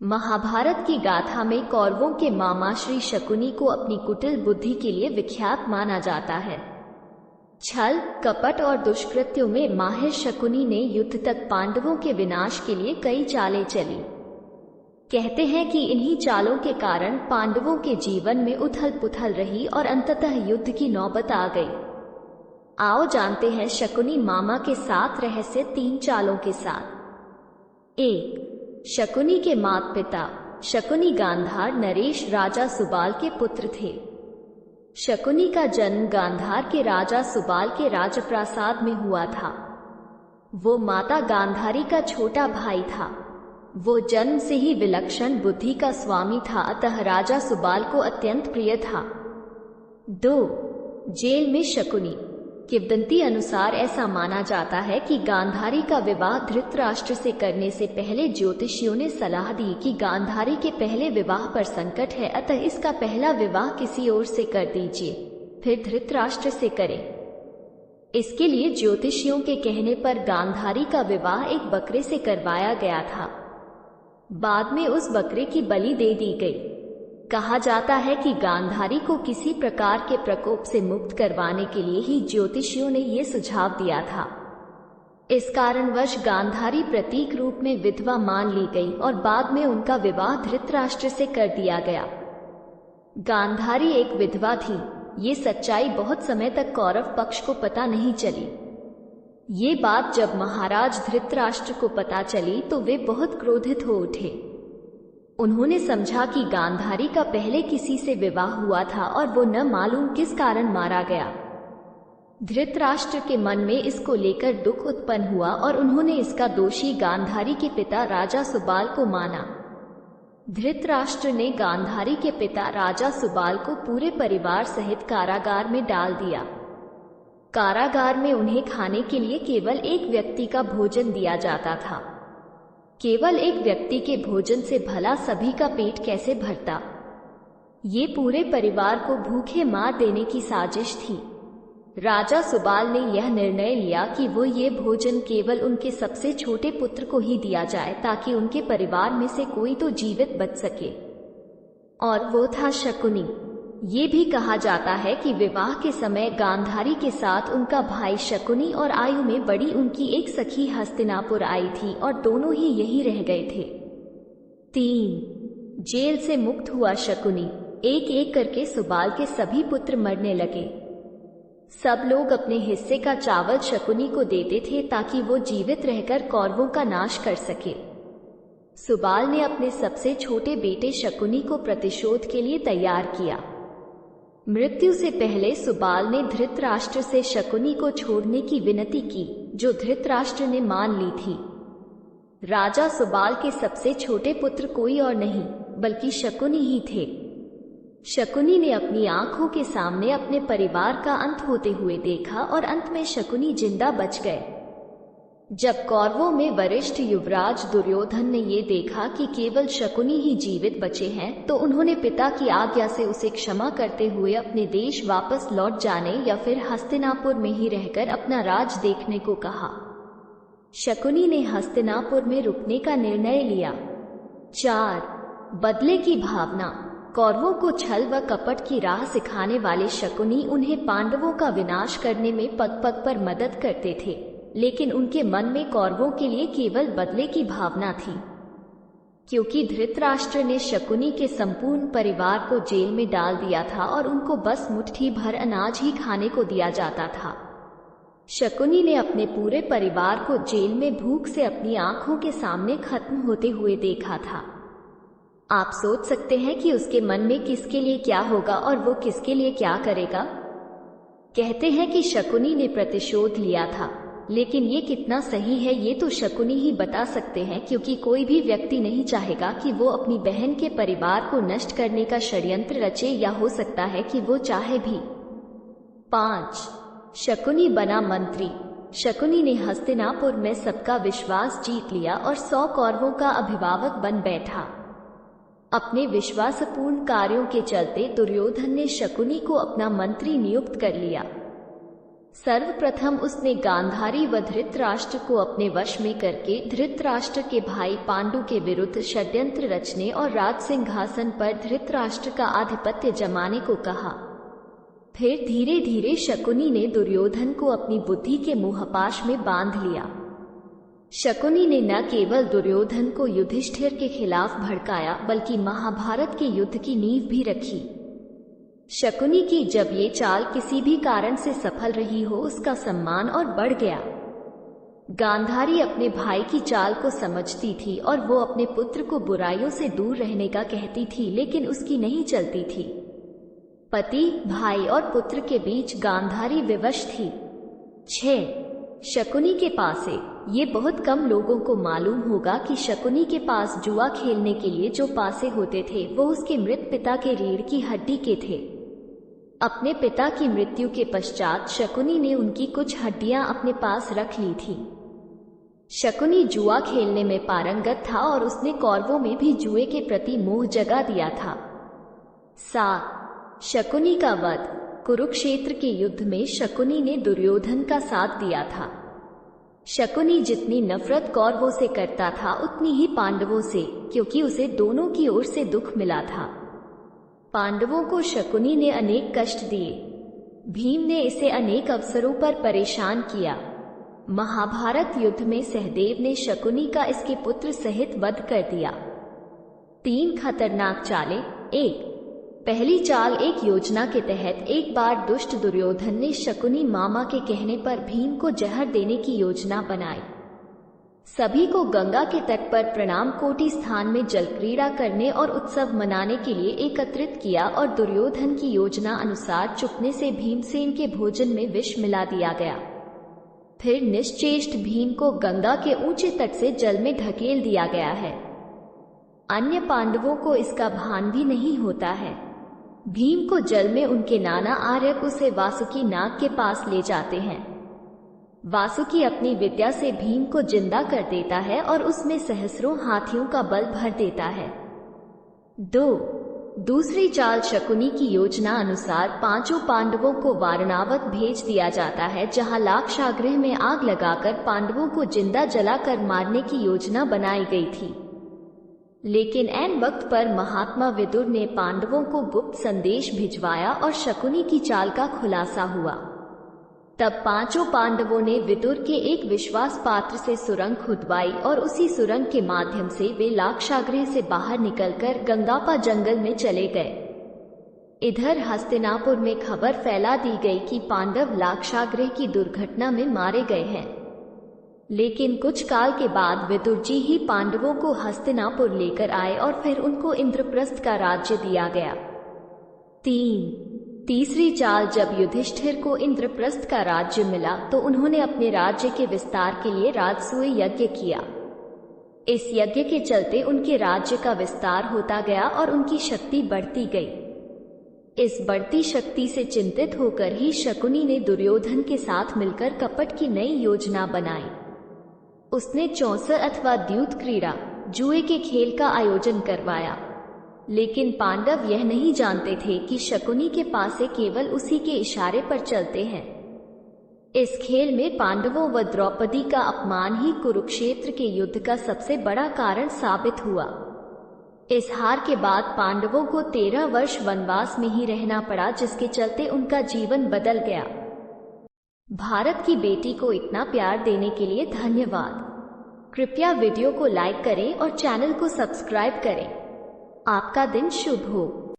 महाभारत की गाथा में कौरवों के मामा श्री शकुनी को अपनी कुटिल बुद्धि के लिए विख्यात माना जाता है। छल, कपट और दुष्कृत्यों में माहिर शकुनी ने युद्ध तक पांडवों के विनाश के लिए कई चालें चली। कहते हैं कि इन्हीं चालों के कारण पांडवों के जीवन में उथल पुथल रही और अंततः युद्ध की नौबत आ गई। आओ जानते हैं शकुनी मामा के 7 रहस्य 3 चालों के साथ। 1. शकुनी के माता पिता। शकुनी गांधार नरेश राजा सुबाल के पुत्र थे। शकुनी का जन्म गांधार के राजा सुबाल के राजप्रासाद में हुआ था। वो माता गांधारी का छोटा भाई था। वो जन्म से ही विलक्षण बुद्धि का स्वामी था, अतः राजा सुबाल को अत्यंत प्रिय था। 2. जेल में शकुनी। किंवदंती अनुसार ऐसा माना जाता है कि गांधारी का विवाह धृतराष्ट्र से करने से पहले ज्योतिषियों ने सलाह दी कि गांधारी के पहले विवाह पर संकट है, अतः इसका पहला विवाह किसी और से कर दीजिए, फिर धृतराष्ट्र से करें। इसके लिए ज्योतिषियों के कहने पर गांधारी का विवाह एक बकरे से करवाया गया था। बाद में उस बकरे की बलि दे दी गई। कहा जाता है कि गांधारी को किसी प्रकार के प्रकोप से मुक्त करवाने के लिए ही ज्योतिषियों ने ये सुझाव दिया था। इस कारणवश गांधारी प्रतीक रूप में विधवा मान ली गई और बाद में उनका विवाह धृतराष्ट्र से कर दिया गया। गांधारी एक विधवा थी, ये सच्चाई बहुत समय तक कौरव पक्ष को पता नहीं चली। ये बात जब महाराज धृतराष्ट्र को पता चली तो वे बहुत क्रोधित हो उठे। उन्होंने समझा कि गांधारी का पहले किसी से विवाह हुआ था और वो न मालूम किस कारण मारा गया। धृतराष्ट्र के मन में इसको लेकर दुख उत्पन्न हुआ और उन्होंने इसका दोषी गांधारी के पिता राजा सुबाल को माना। धृतराष्ट्र ने गांधारी के पिता राजा सुबाल को पूरे परिवार सहित कारागार में डाल दिया। कारागार में उन्हें खाने के लिए केवल एक व्यक्ति का भोजन दिया जाता था। केवल एक व्यक्ति के भोजन से भला सभी का पेट कैसे भरता? ये पूरे परिवार को भूखे मार देने की साजिश थी। राजा सुबाल ने यह निर्णय लिया कि वो ये भोजन केवल उनके सबसे छोटे पुत्र को ही दिया जाए ताकि उनके परिवार में से कोई तो जीवित बच सके, और वो था शकुनी। ये भी कहा जाता है कि विवाह के समय गांधारी के साथ उनका भाई शकुनी और आयु में बड़ी उनकी एक सखी हस्तिनापुर आई थी और दोनों ही यही रह गए थे। 3. जेल से मुक्त हुआ शकुनी। एक एक करके सुबाल के सभी पुत्र मरने लगे। सब लोग अपने हिस्से का चावल शकुनी को देते थे ताकि वो जीवित रहकर कौरवों का नाश कर सके। सुबाल ने अपने सबसे छोटे बेटे शकुनी को प्रतिशोध के लिए तैयार किया। मृत्यु से पहले सुबाल ने धृतराष्ट्र से शकुनी को छोड़ने की विनती की, जो धृतराष्ट्र ने मान ली थी। राजा सुबाल के सबसे छोटे पुत्र कोई और नहीं बल्कि शकुनी ही थे। शकुनी ने अपनी आंखों के सामने अपने परिवार का अंत होते हुए देखा और अंत में शकुनी जिंदा बच गए। जब कौरवों में वरिष्ठ युवराज दुर्योधन ने ये देखा कि केवल शकुनी ही जीवित बचे हैं, तो उन्होंने पिता की आज्ञा से उसे क्षमा करते हुए अपने देश वापस लौट जाने या फिर हस्तिनापुर में ही रहकर अपना राज देखने को कहा। शकुनी ने हस्तिनापुर में रुकने का निर्णय लिया। 4. बदले की भावना। कौरवों को छल व कपट की राह सिखाने वाले शकुनी उन्हें पांडवों का विनाश करने में पग पग पर मदद करते थे, लेकिन उनके मन में कौरवों के लिए केवल बदले की भावना थी। क्योंकि धृतराष्ट्र ने शकुनी के संपूर्ण परिवार को जेल में डाल दिया था और उनको बस मुट्ठी भर अनाज ही खाने को दिया जाता था, शकुनी ने अपने पूरे परिवार को जेल में भूख से अपनी आंखों के सामने खत्म होते हुए देखा था। आप सोच सकते हैं कि उसके मन में किसके लिए क्या होगा और वो किसके लिए क्या करेगा। कहते हैं कि शकुनी ने प्रतिशोध लिया था, लेकिन ये कितना सही है ये तो शकुनी ही बता सकते हैं, क्योंकि कोई भी व्यक्ति नहीं चाहेगा कि वो अपनी बहन के परिवार को नष्ट करने का षड्यंत्र रचे, या हो सकता है कि वो चाहे भी। 5. शकुनी बना मंत्री। शकुनी ने हस्तिनापुर में सबका विश्वास जीत लिया और 100 कौरवों का अभिभावक बन बैठा। अपने विश्वासपूर्ण कार्यों के चलते दुर्योधन ने शकुनी को अपना मंत्री नियुक्त कर लिया। सर्वप्रथम उसने गांधारी व धृतराष्ट्र को अपने वश में करके धृतराष्ट्र के भाई पांडु के विरुद्ध षड्यंत्र रचने और राज सिंहासन पर धृतराष्ट्र का आधिपत्य जमाने को कहा। फिर धीरे धीरे शकुनी ने दुर्योधन को अपनी बुद्धि के मोहपाश में बांध लिया। शकुनी ने न केवल दुर्योधन को युधिष्ठिर के खिलाफ भड़काया बल्कि महाभारत के युद्ध की नींव भी रखी। शकुनी की जब ये चाल किसी भी कारण से सफल रही हो, उसका सम्मान और बढ़ गया। गांधारी अपने भाई की चाल को समझती थी और वो अपने पुत्र को बुराइयों से दूर रहने का कहती थी, लेकिन उसकी नहीं चलती थी। पति, भाई और पुत्र के बीच गांधारी विवश थी। 6. शकुनी के पासे। ये बहुत कम लोगों को मालूम होगा कि शकुनी के पास जुआ खेलने के लिए जो पासे होते थे वो उसके मृत पिता के रीढ़ की हड्डी के थे। अपने पिता की मृत्यु के पश्चात शकुनी ने उनकी कुछ हड्डियां अपने पास रख ली थी। शकुनी जुआ खेलने में पारंगत था और उसने कौरवों में भी जुए के प्रति मोह जगा दिया था। 7. शकुनी का वध। कुरुक्षेत्र के युद्ध में शकुनी ने दुर्योधन का साथ दिया था। शकुनी जितनी नफरत कौरवों से करता था उतनी ही पांडवों से, क्योंकि उसे दोनों की ओर से दुख मिला था। पांडवों को शकुनी ने अनेक कष्ट दिए। भीम ने इसे अनेक अवसरों पर परेशान किया। महाभारत युद्ध में सहदेव ने शकुनी का इसके पुत्र सहित वध कर दिया। 3 खतरनाक चालें। 1. पहली चाल। एक योजना के तहत एक बार दुष्ट दुर्योधन ने शकुनी मामा के कहने पर भीम को जहर देने की योजना बनाई। सभी को गंगा के तट पर प्रणाम कोटि स्थान में जल क्रीड़ा करने और उत्सव मनाने के लिए एकत्रित किया और दुर्योधन की योजना अनुसार चुपने से भीमसेन के भोजन में विष मिला दिया गया। फिर निश्चेष्ट भीम को गंगा के ऊंचे तट से जल में ढकेल दिया गया है। अन्य पांडवों को इसका भान भी नहीं होता है। भीम को जल में उनके नाना आर्यक उसे वासुकी नाग के पास ले जाते हैं। वासुकी अपनी विद्या से भीम को जिंदा कर देता है और उसमें सहस्रों हाथियों का बल भर देता है। 2. दूसरी चाल। शकुनी की योजना अनुसार 5 पांडवों को वारणावत भेज दिया जाता है, जहां लाक्षागृह में आग लगाकर पांडवों को जिंदा जलाकर मारने की योजना बनाई गई थी। लेकिन ऐन वक्त पर महात्मा विदुर ने पांडवों को गुप्त संदेश भिजवाया और शकुनी की चाल का खुलासा हुआ। तब 5 पांडवों ने विदुर के एक विश्वास पात्र से सुरंग खुदवाई और उसी सुरंग के माध्यम से वे लाक्षागृह से बाहर निकलकर गंगापा जंगल में चले गए। इधर हस्तिनापुर में खबर फैला दी गई कि पांडव लाक्षागृह की दुर्घटना में मारे गए हैं। लेकिन कुछ काल के बाद विदुर जी ही पांडवों को हस्तिनापुर लेकर आए और फिर उनको इंद्रप्रस्थ का राज्य दिया गया। 3. तीसरी चाल। जब युधिष्ठिर को इंद्रप्रस्थ का राज्य मिला तो उन्होंने अपने राज्य के विस्तार के लिए राजसूय यज्ञ किया। इस यज्ञ के चलते उनके राज्य का विस्तार होता गया और उनकी शक्ति बढ़ती गई। इस बढ़ती शक्ति से चिंतित होकर ही शकुनी ने दुर्योधन के साथ मिलकर कपट की नई योजना बनाई। उसने चौसर अथवा द्यूत क्रीड़ा, जुए के खेल का आयोजन करवाया। लेकिन पांडव यह नहीं जानते थे कि शकुनी के पासे केवल उसी के इशारे पर चलते हैं। इस खेल में पांडवों व द्रौपदी का अपमान ही कुरुक्षेत्र के युद्ध का सबसे बड़ा कारण साबित हुआ। इस हार के बाद पांडवों को 13 वर्ष वनवास में ही रहना पड़ा, जिसके चलते उनका जीवन बदल गया। भारत की बेटी को इतना प्यार देने के लिए धन्यवाद। कृपया वीडियो को लाइक करें और चैनल को सब्सक्राइब करें। आपका दिन शुभ हो।